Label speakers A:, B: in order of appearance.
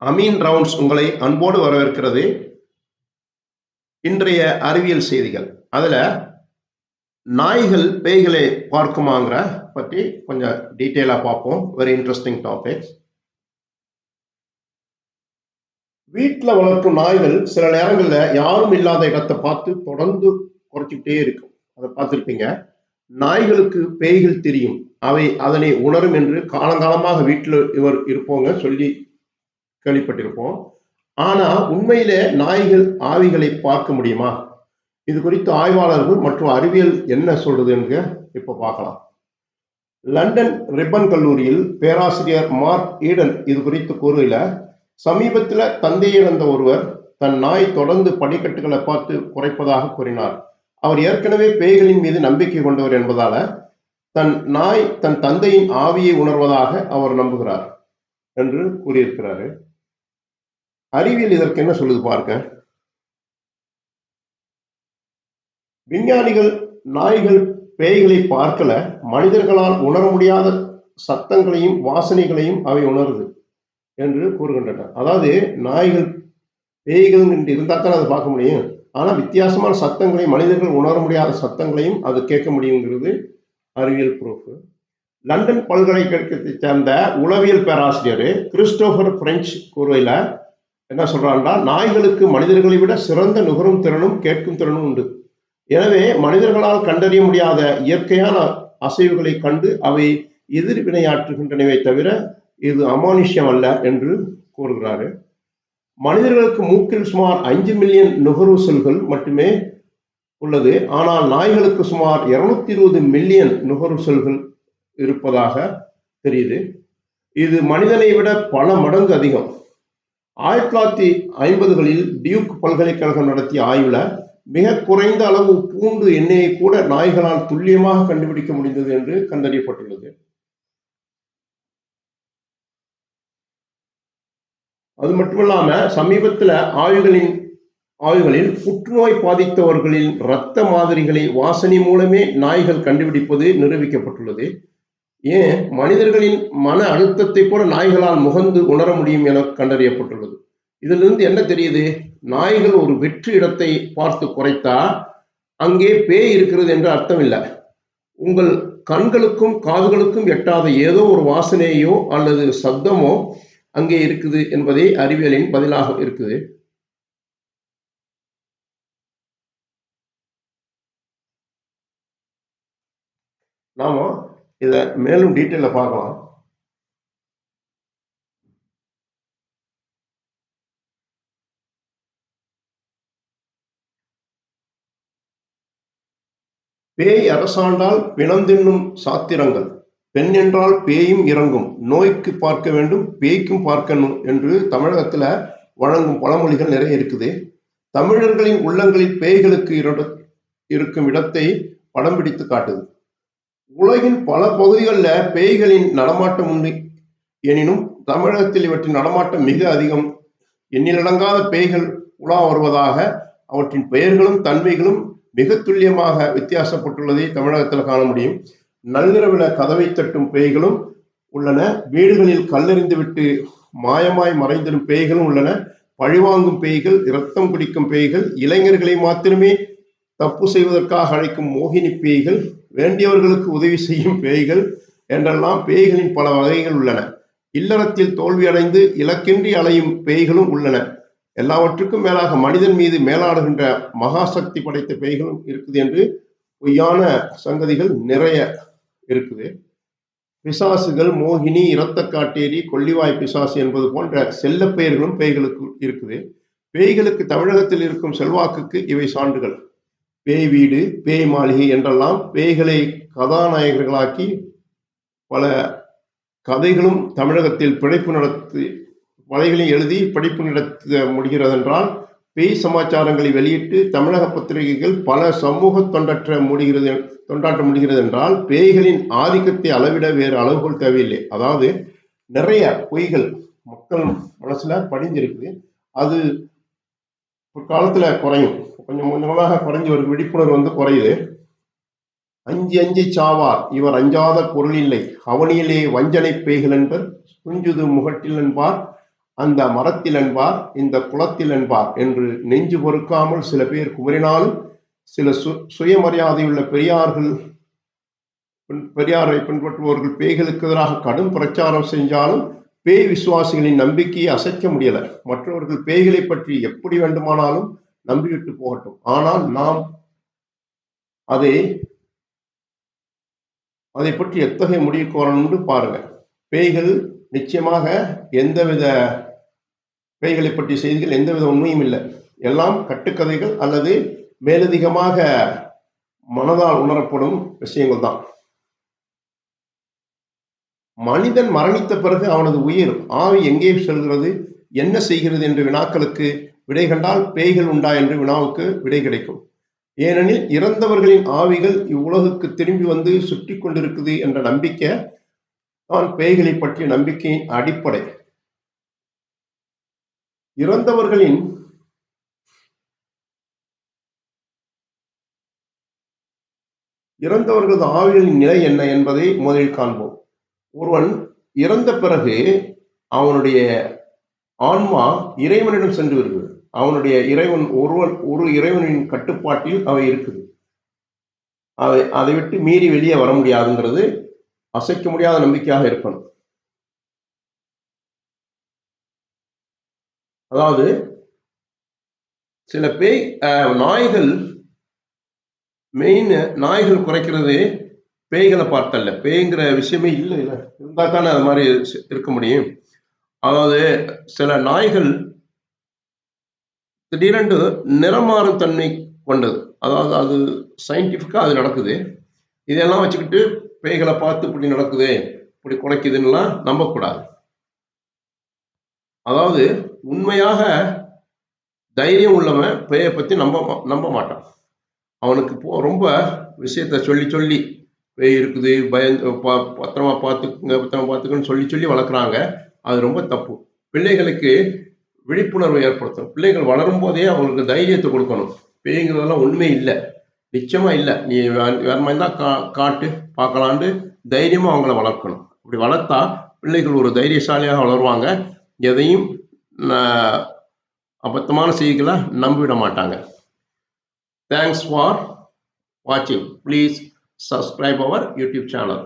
A: Ameen rounds உங்களை அன்போடு வரவேற்கிறது. இன்றைய அறிவியல் செய்திகள், அதில் நாய்கள் பேய்களை பார்க்குமாங்கிற பற்றி கொஞ்சம் டீட்டெயிலாக பார்ப்போம். Very interesting topics. வீட்டில் வளர்க்கும் நாய்கள் சில நேரங்களில் யாரும் இல்லாத இடத்தை பார்த்து தொடர்ந்து குறைச்சிக்கிட்டே இருக்கும். அதை பார்த்துருப்பீங்க. நாய்களுக்கு பேய்கள் தெரியும், அவை அதனை உணரும் என்று காலங்காலமாக வீட்டில் இருப்பவங்க சொல்லி கேள்விப்பட்டிருப்போம். ஆனா உண்மையிலே நாய்கள் ஆவிகளை பார்க்க முடியுமா? இது குறித்து ஆய்வாளர்கள் மற்றும் அறிவியல் என்ன சொல்றது என்று இப்ப பார்க்கலாம். லண்டன் ரிப்பன் கல்லூரியில் பேராசிரியர் மார்க் ஈடன் இது குறித்து கூறுகையில, சமீபத்தில் தந்தையை இழந்த ஒருவர் தன் நாய் தொடர்ந்து படிக்கட்டுகளை பார்த்து குறைப்பதாக கூறினார். அவர் ஏற்கனவே பேய்களின் மீது நம்பிக்கை கொண்டவர் என்பதால தன் நாய் தன் தந்தையின் ஆவியை உணர்வதாக அவர் நம்புகிறார் என்று கூறியிருக்கிறாரு. அறிவியல் இதற்கு என்ன சொல்லுது பார்க்க. விஞ்ஞானிகள் நாய்கள் பேய்களை பார்க்கல, மனிதர்களால் உணர முடியாத சத்தங்களையும் வாசனைகளையும் அவை உணருது என்று கூறுகின்றன. அதாவது நாய்கள் பேய்கள் என்று இருந்தால் தான் அதை பார்க்க முடியும். ஆனா வித்தியாசமான சத்தங்களையும், மனிதர்கள் உணர முடியாத சத்தங்களையும் அது கேட்க முடியுங்கிறது அறிவியல் ப்ரூஃப். லண்டன் பல்கலைக்கழகத்தை சேர்ந்த உளவியல் பேராசிரியர் கிறிஸ்டோபர் பிரெஞ்ச் கூறுகையில என்ன சொல்றாங்கன்னா, நாய்களுக்கு மனிதர்களை விட சிறந்த நுகரும் திறனும் கேட்கும் திறனும் உண்டு. எனவே மனிதர்களால் கண்டறிய முடியாத இயற்கையான அசைவுகளை கண்டு அவை எதிர்வினையாற்றுகின்றனவே தவிர இது அமானுஷ்யம் அல்ல என்று கூறுகிறாரு. மனிதர்களுக்கு மூக்கில் சுமார் 5 மில்லியன் நுகர்வு செல்கள் மட்டுமே உள்ளது. ஆனால் நாய்களுக்கு சுமார் 220 மில்லியன் நுகர்வு செல்கள் இருப்பதாக தெரியுது. இது மனிதனை விட பல மடங்கு அதிகம். 1950களில் டியூக் பல்கலைக்கழகம் நடத்திய ஆய்வுல மிக குறைந்த அளவு பூண்டு எண்ணெயை கூட நாய்களால் துல்லியமாக கண்டுபிடிக்க முடிந்தது என்று கண்டறியப்பட்டுள்ளது. அது மட்டுமில்லாம சமீபத்தில் ஆய்வுகளில் புற்றுநோய் பாதித்தவர்களின் இரத்த மாதிரிகளை வாசனை மூலமே நாய்கள் கண்டுபிடிப்பது நிரூபிக்கப்பட்டுள்ளது. ஏன் மனிதர்களின் மன அழுத்தத்தை கூட நாய்களால் முகந்து உணர முடியும் என கண்டறியப்பட்டுள்ளது. இதிலிருந்து என்ன தெரியுது? நாய்கள் ஒரு வெற்று இடத்தை பார்த்து குறைத்தா அங்கே பேய் இருக்கிறது என்று அர்த்தம் இல்லை. உங்கள் கண்களுக்கும் காதுகளுக்கும் எட்டாத ஏதோ ஒரு வாசனையோ அல்லது சப்தமோ அங்கே இருக்குது என்பதே அறிவியலின் பதிலாக இருக்குது. நாம இதை மேலும் டீட்டெயில பார்க்கலாம். பேய் அரசாண்டால் பிணந்தின்னும் சாத்திரங்கள். பெண் என்றால் பேயும் இறங்கும், நோய்க்கு பார்க்க வேண்டும் பேய்க்கும் பார்க்கணும் என்று தமிழகத்துல வழங்கும் பழமொழிகள் நிறைய இருக்குது. தமிழர்களின் உள்ளங்களில் பேய்களுக்கு இருக்கும் இடத்தை படம் பிடித்து காட்டுது. உலகின் பல பகுதிகளில் பேய்களின் நடமாட்டம் உண்டு. எனினும் தமிழகத்தில் இவற்றின் நடமாட்டம் மிக அதிகம். எண்ணிலடங்காத பேய்கள் உலா வருவதாக அவற்றின் பெயர்களும் தன்மைகளும் மிக துல்லியமாக வித்தியாசப்பட்டுள்ளதை தமிழகத்தில் காண முடியும். நள்ளிரவில் கதவை தட்டும் பேய்களும் உள்ளன. வீடுகளில் கல்லெறிந்து விட்டு மாயமாய் மறைந்திடும் பேய்களும் உள்ளன. பழிவாங்கும் பேய்கள், இரத்தம் குடிக்கும் பேய்கள், இளைஞர்களை மாத்திரமே தப்பு செய்வதற்காக அழைக்கும் மோகினி பேய்கள், வேண்டியவர்களுக்கு உதவி செய்யும் பேய்கள் என்றெல்லாம் பேய்களின் பல வகைகள் உள்ளன. இல்லறத்தில் தோல்வியடைந்து இலக்கின்றி அலையும் பேய்களும் உள்ளன. எல்லாவற்றுக்கும் மேலாக மனிதன் மீது மேலாடுகின்ற மகாசக்தி படைத்த பேய்களும் இருக்குது என்று பொய்யான சங்கதிகள் நிறைய இருக்குது. பிசாசுகள், மோகினி, இரத்த காட்டேரி, கொள்ளிவாய் பிசாசு என்பது போன்ற செல்ல பெயர்களும் பேய்களுக்கு இருக்குது. பேய்களுக்கு தமிழகத்தில் இருக்கும் செல்வாக்குக்கு இவை சான்றுகள். பேய் வீடு, பேய் மாளிகை என்றெல்லாம் பேய்களை கதாநாயகர்களாக்கி பல கதைகளும் தமிழகத்தில் பிழைப்பு நடத்தி கதைகளை எழுதி படிப்பு நடத்த முடிகிறது என்றால், பேய் சமாச்சாரங்களை வெளியிட்டு தமிழக பத்திரிகைகள் பல சமூக தொண்டாற்ற முடிகிறது என்றால், பேய்களின் ஆதிக்கத்தை அளவிட வேறு அளவுகள் தேவையில்லை. அதாவது நிறைய பொய்கள் மக்கள் மனசுல படிஞ்சிருக்குது. அது பிற்காலத்துல குறையும், கொஞ்சம் கொஞ்சமாக குறைஞ்சி ஒரு விழிப்புணர்வு குறையுது. அஞ்சி அஞ்சி சாவார் இவர் அஞ்சாத பொருள் இல்லை, அவனியிலே வஞ்சனை பேய்கள் என்பர் துஞ்சுது முகட்டில் என்பார் அந்த மரத்தில் என்பார், இந்த குளத்தில் என்பார் என்று நெஞ்சு பொறுக்காமல் சில பேர் குமரினாலும் சில சுயமரியாதையுள்ள பெரியாரை பின்பற்றுபவர்கள் பேய்களுக்கு எதிராக கடும் பிரச்சாரம் செஞ்சாலும் பேய் விசுவாசிகளின் நம்பிக்கையை அசைக்க முடியல. மற்றவர்கள் பேய்களை பற்றி எப்படி வேண்டுமானாலும் நம்பிவிட்டு போகட்டும், ஆனால் நாம் அதை பற்றி எத்தகைய முடிவுக்கு வரணும்னு பாருங்க. பேய்கள் நிச்சயமாக எந்தவித பேய்களை பற்றிய செய்திகள் எந்தவித உண்மையும் இல்லை, எல்லாம் கட்டுக்கதைகள் அல்லது மேலதிகமாக மனதால் உணரப்படும் விஷயங்கள் தான். மனிதன் மரணித்த பிறகு அவனது உயிர் ஆவி எங்கே செல்கிறது, என்ன செய்கிறது என்ற வினாக்களுக்கு விடை கண்டால் பேய்கள் உண்டா என்று வினாவுக்கு விடை கிடைக்கும். ஏனெனில் இறந்தவர்களின் ஆவிகள் இவ்வுலகுக்கு திரும்பி வந்து சுற்றி கொண்டிருக்குது என்ற நம்பிக்கை தான் பேய்களை பற்றிய நம்பிக்கையின் அடிப்படை. இறந்தவர்களது ஆவிகளின் நிலை என்ன என்பதை முதலில் காண்போம். ஒருவன் இறந்த பிறகு அவனுடைய ஆன்மா இறைவனிடம் சென்று வருகிறது. அவனுடைய இறைவன் ஒரு இறைவனின் கட்டுப்பாட்டில் அவை இருக்குது. அதை விட்டு மீறி வெளியே வர முடியாதுங்கிறது அசைக்க முடியாத நம்பிக்கையாக இருக்கணும். அதாவது சில பேய் நாய்கள் நாய்கள் குறைக்கிறது பேய்களை பார்த்தல்ல, பேய்ங்கிற விஷயமே இல்லை இருந்தா தானே அது மாதிரி இருக்க முடியும். அதாவது சில நாய்கள் திடீரென்று நிறமாறும் தன்மை கொண்டது, அதாவது அது சயின்டிஃபிக்கா அது நடக்குது. இதெல்லாம் வச்சுக்கிட்டு பேய்களை பார்த்து இப்படி நடக்குது இப்படி குறைக்குதுன்னெலாம் நம்பக்கூடாது. அதாவது உண்மையாக தைரியம் உள்ளவன் பேயை பற்றி நம்ப மாட்டான். அவனுக்கு ரொம்ப விஷயத்த சொல்லி பேய் இருக்குது, பத்திரமா பார்த்துக்குன்னு சொல்லி வளர்க்குறாங்க. அது ரொம்ப தப்பு. பிள்ளைகளுக்கு விழிப்புணர்வு ஏற்படுத்தணும். பிள்ளைகள் வளரும் போதே அவங்களுக்கு தைரியத்தை கொடுக்கணும். பேய்ங்கிறதெல்லாம் உண்மை இல்லை, நிச்சயமா இல்லை, நீ வேற மாதிரி தான் காட்டு பார்க்கலான்னு தைரியமா அவங்கள வளர்க்கணும். அப்படி வளர்த்தா பிள்ளைகள் ஒரு தைரியசாலியாக வளருவாங்க. எதையும் அபத்தமான செய்திகளை நம்பிவிட மாட்டாங்க. Thanks for watching. Please subscribe our YouTube channel.